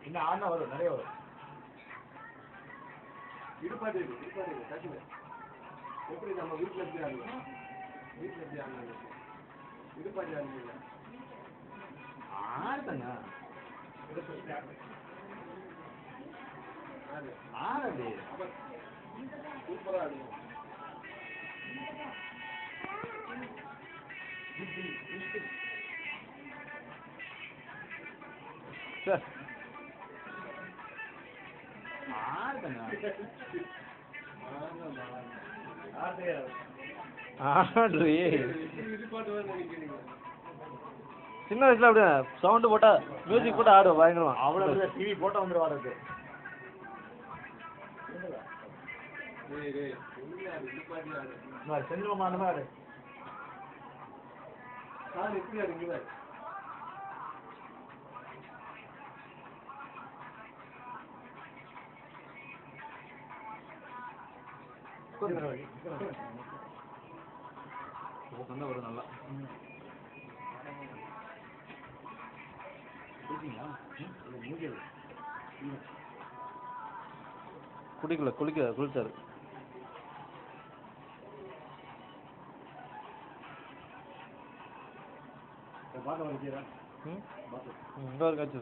இன்னும் ஆனா வரும் நிறைய வரும். இடுப்பாட்டி எப்படி நம்ம வீட்டில் எப்படி ஆடுவோம்? வீட்டில் எப்படி ஆடுங்க? இடுப்பாட்டி ஆடுங்க. ஆடுங்க ஆடு சூப்பராக ஆடுவோம். சார் ஆடுங்க ஆடு சின்ன வயசுல அப்படியே சவுண்டு போட்டா மியூசிக் போட்டு ஆடுவோம் பயங்கரமா. அவ்வளோ டிவி போட்டா வந்துடும் வாடகை. செல்வமா அந்த மாதிரி சார் எப்படி ஆடுங்க? வரும் நல்லா குளிச்சாரு. பார்க்க காய்ச்சி